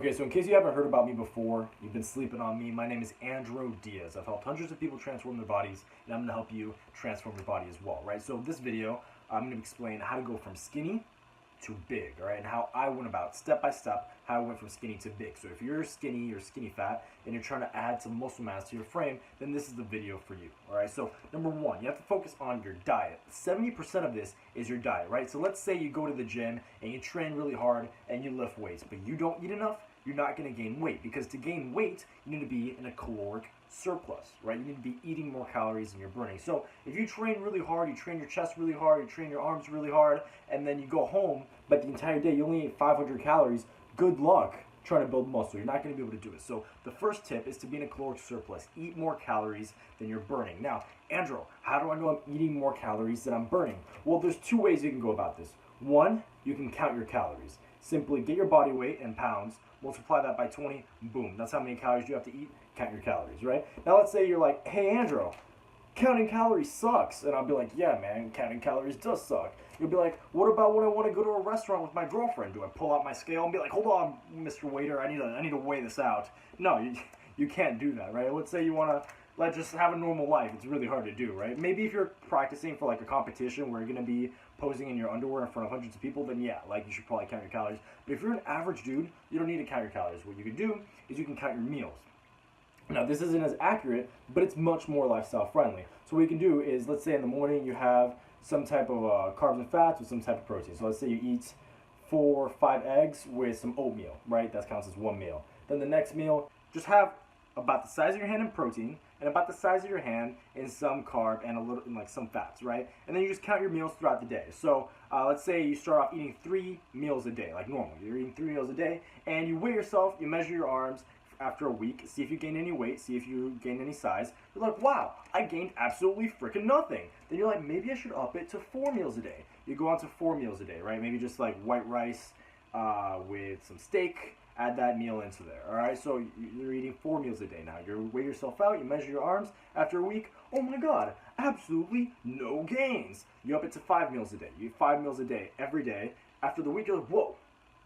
Okay, so in case you haven't heard about me before, you've been sleeping on me, my name is Andrew Diaz. I've helped hundreds of people transform their bodies, and I'm going to help you transform your body as well, right? So in this video, I'm going to explain how to go from skinny to big, all right? And how I went about, step by step, how I went from skinny to big. So if you're skinny or skinny fat, and you're trying to add some muscle mass to your frame, then this is the video for you, all right? So number one, you have to focus on your diet. 70% of this is your diet, right? So let's say you go to the gym and you train really hard and you lift weights, but you don't eat enough, you're not going to gain weight, because to gain weight, you need to be in a caloric surplus, right? You need to be eating more calories than you're burning. So if you train really hard, you train your chest really hard, you train your arms really hard, and then you go home, but the entire day you only ate 500 calories, good luck trying to build muscle. You're not going to be able to do it. So the first tip is to be in a caloric surplus. Eat more calories than you're burning. Now, Andrew, how do I know I'm eating more calories than I'm burning? Well, there's two ways you can go about this. One, you can count your calories. Simply get your body weight in pounds, multiply that by 20, boom, that's how many calories you have to eat. Count your calories, right? Now let's say you're like, hey Andrew, counting calories sucks. And I'll be like, yeah man, counting calories does suck. You'll be like, what about when I want to go to a restaurant with my girlfriend? Do I pull out my scale and be like, hold on, Mr. Waiter, I need to weigh this out? No, you can't do that, right? Let's say you want to just have a normal life. It's really hard to do, right? Maybe if you're practicing for like a competition where you're going to be posing in your underwear in front of hundreds of people, then yeah, like you should probably count your calories. But if you're an average dude, you don't need to count your calories. What you can do is you can count your meals. Now, this isn't as accurate, but it's much more lifestyle friendly. So what you can do is, let's say in the morning you have some type of carbs and fats with some type of protein. So let's say you eat 4 or 5 eggs with some oatmeal, right? That counts as one meal. Then the next meal, just have about the size of your hand in protein and about the size of your hand in some carb and a little in like some fats, right? And then you just count your meals throughout the day. So let's say you start off eating 3 meals a day, like normal. You're eating 3 meals a day, and you weigh yourself, you measure your arms after a week, see if you gain any weight, see if you gain any size. You're like, wow, I gained absolutely freaking nothing. Then you're like, maybe I should up it to 4 meals a day. You go on to 4 meals a day, right? Maybe just like white rice with some steak. Add that meal into there, all right? So you're eating 4 meals a day now. You weigh yourself out, you measure your arms. After a week, oh my God, absolutely no gains. You up it to 5 meals a day. You eat 5 meals a day every day. After the week, you're like, whoa,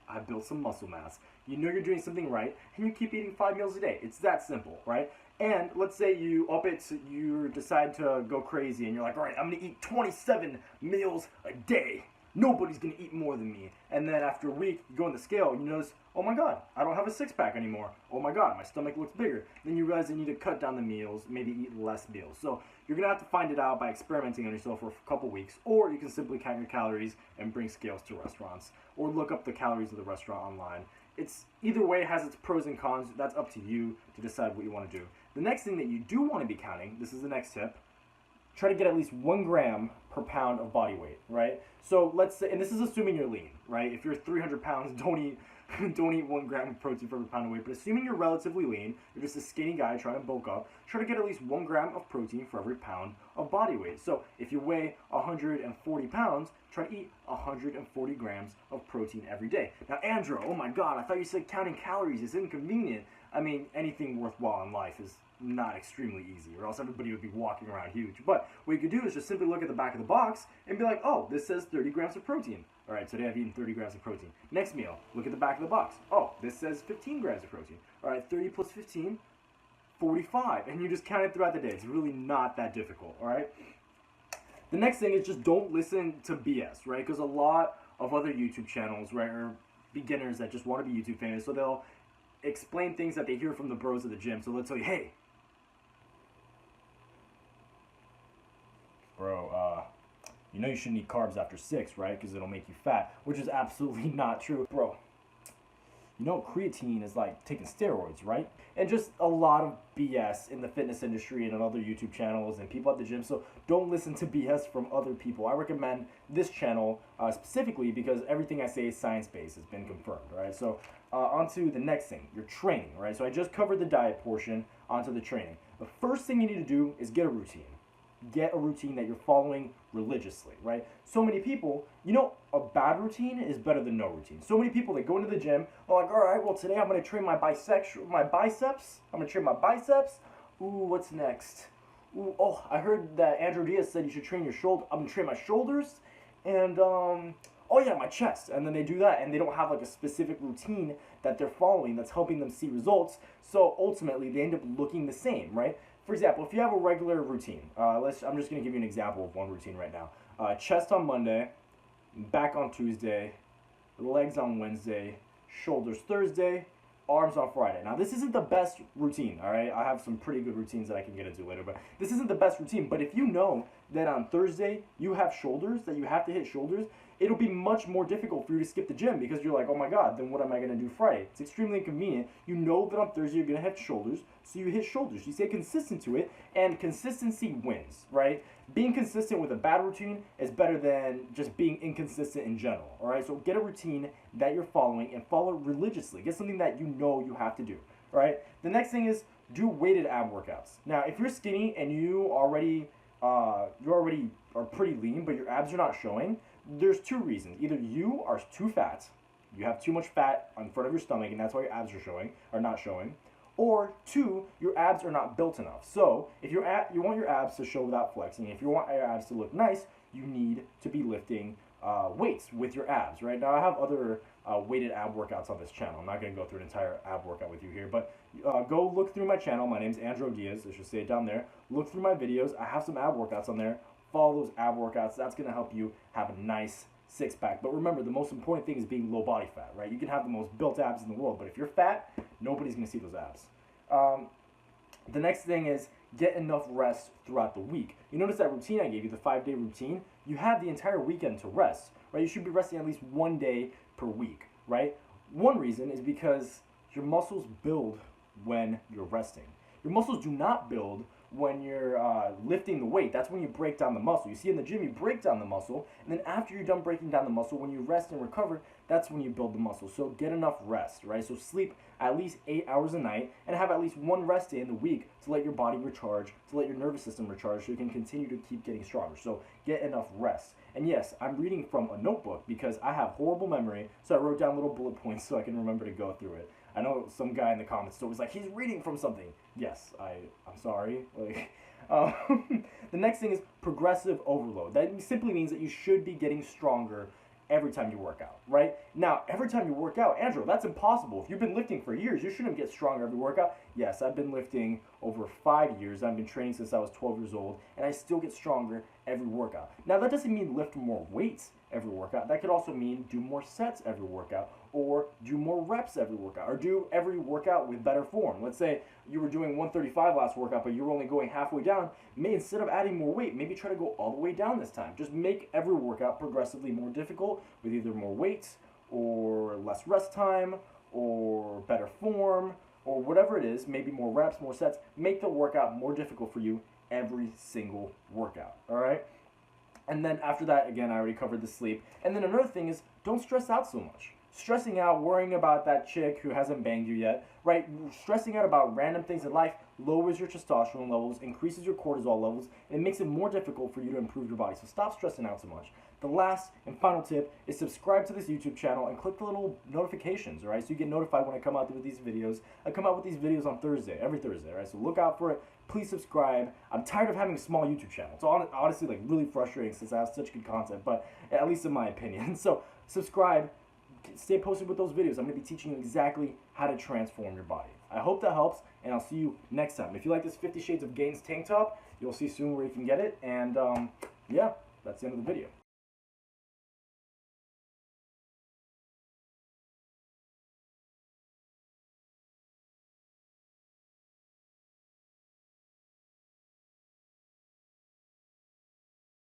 I built some muscle mass. You know you're doing something right, and you keep eating 5 meals a day. It's that simple, right? And let's say you up it, you decide to go crazy, and you're like, all right, I'm gonna eat 27 meals a day. Nobody's gonna eat more than me. And then after a week, you go on the scale and you notice, oh my God, I don't have a 6-pack anymore. Oh my God, my stomach looks bigger. Then you realize you need to cut down the meals, maybe eat less meals. So you're gonna have to find it out by experimenting on yourself for a couple weeks, or you can simply count your calories and bring scales to restaurants, or look up the calories of the restaurant online. It's either way has its pros and cons. That's up to you to decide what you want to do. The next thing that you do want to be counting, this is the next tip, try to get at least 1 gram per pound of body weight, right? So let's say, and this is assuming you're lean, right? If you're 300 pounds, don't eat 1 gram of protein for every pound of weight. But assuming you're relatively lean, you're just a skinny guy trying to bulk up, try to get at least 1 gram of protein for every pound of body weight. So if you weigh 140 pounds, try to eat 140 grams of protein every day. Now, Andrew, oh my God, I thought you said counting calories is inconvenient. I mean, anything worthwhile in life is not extremely easy, or else everybody would be walking around huge. But what you could do is just simply look at the back of the box and be like, oh, this says 30 grams of protein. All right, today I've eaten 30 grams of protein. Next meal, look at the back of the box. Oh, this says 15 grams of protein. All right, 30 plus 15, 45. And you just count it throughout the day. It's really not that difficult, all right? The next thing is just don't listen to BS, right? Because a lot of other YouTube channels, right, are beginners that just want to be YouTube famous, so they'll explain things that they hear from the bros at the gym. So let's tell you, hey, bro, you know you shouldn't eat carbs after 6, right? Because it'll make you fat, which is absolutely not true. Bro, you know creatine is like taking steroids, right? And just a lot of BS in the fitness industry and on other YouTube channels and people at the gym. So don't listen to BS from other people. I recommend this channel specifically because everything I say is science-based. It's been confirmed, right? So on to the next thing, your training, right? So I just covered the diet portion, onto the training. The first thing you need to do is get a routine. Get a routine that you're following religiously, right? So many people, you know, a bad routine is better than no routine. So many people, they go into the gym, are like, all right, well, today I'm going to train my biceps. I'm going to train my biceps. Ooh, what's next? Ooh, oh, I heard that Andrew Diaz said you should train your shoulder. I'm going to train my shoulders. And, oh yeah, my chest, and then they do that, and they don't have like a specific routine that they're following that's helping them see results. So ultimately, they end up looking the same, right? For example, if you have a regular routine, I'm just gonna give you an example of one routine right now. Chest on Monday, back on Tuesday, legs on Wednesday, shoulders Thursday, arms on Friday. Now, this isn't the best routine, all right? I have some pretty good routines that I can get into later, but this isn't the best routine. But if you know that on Thursday you have shoulders, that you have to hit shoulders, it'll be much more difficult for you to skip the gym because you're like, oh my God, then what am I going to do Friday? It's extremely inconvenient. You know that on Thursday you're going to have shoulders, so you hit shoulders. You stay consistent to it, and consistency wins, right? Being consistent with a bad routine is better than just being inconsistent in general, all right? So get a routine that you're following and follow it religiously. Get something that you know you have to do, all right? The next thing is do weighted ab workouts. Now, if you're skinny and you already are pretty lean, but your abs are not showing, there's two reasons. Either you are too fat, you have too much fat in front of your stomach, and that's why your abs are not showing. Or two, your abs are not built enough. So if you want your abs to show without flexing, if you want your abs to look nice, you need to be lifting weights with your abs, right? Now I have other weighted ab workouts on this channel. I'm not going to go through an entire ab workout with you here, but go look through my channel. My name's Andrew Diaz. I should say it down there. Look through my videos. I have some ab workouts on there. Follow those ab workouts. That's going to help you have a nice six-pack. But remember, the most important thing is being low body fat, right? You can have the most built abs in the world, but if you're fat, nobody's going to see those abs. The next thing is get enough rest throughout the week. You notice that routine I gave you, the 5-day routine, you have the entire weekend to rest, right? You should be resting at least 1 day per week, right? One reason is because your muscles build when you're resting. Your muscles do not build when you're lifting the weight. That's when you break down the muscle. You see, in the gym, you break down the muscle, and then after you're done breaking down the muscle, when you rest and recover, that's when you build the muscle. So get enough rest, right? So sleep at least 8 hours a night and have at least one rest day in the week to let your body recharge, to let your nervous system recharge so you can continue to keep getting stronger. So get enough rest. And yes, I'm reading from a notebook because I have horrible memory, so I wrote down little bullet points so I can remember to go through it. I know some guy in the comments still was like, he's reading from something. Yes, I'm sorry. Like, the next thing is progressive overload. That simply means that you should be getting stronger every time you work out, right? Now, every time you work out, Andrew, that's impossible. If you've been lifting for years, you shouldn't get stronger every workout. Yes, I've been lifting over 5 years. I've been training since I was 12 years old, and I still get stronger every workout. Now, that doesn't mean lift more weights every workout. That could also mean do more sets every workout, or do more reps every workout, or do every workout with better form. Let's say you were doing 135 last workout, but you were only going halfway down. Instead of adding more weight, maybe try to go all the way down this time. Just make every workout progressively more difficult with either more weights, or less rest time, or better form, or whatever it is, maybe more reps, more sets. Make the workout more difficult for you every single workout, all right? And then after that, again, I already covered the sleep. And then another thing is, don't stress out so much. Stressing out, worrying about that chick who hasn't banged you yet, right? Stressing out about random things in life lowers your testosterone levels, increases your cortisol levels, and it makes it more difficult for you to improve your body. So stop stressing out so much. The last and final tip is subscribe to this YouTube channel and click the little notifications, all right? So you get notified when I come out with these videos. I come out with these videos on Thursday, every Thursday, right? So look out for it. Please subscribe. I'm tired of having a small YouTube channel. It's honestly like really frustrating since I have such good content, but at least in my opinion. So subscribe. Stay posted with those videos. I'm going to be teaching you exactly how to transform your body. I hope that helps, and I'll see you next time. If you like this 50 Shades of Gains tank top, you'll see soon where you can get it. And yeah, that's the end of the video.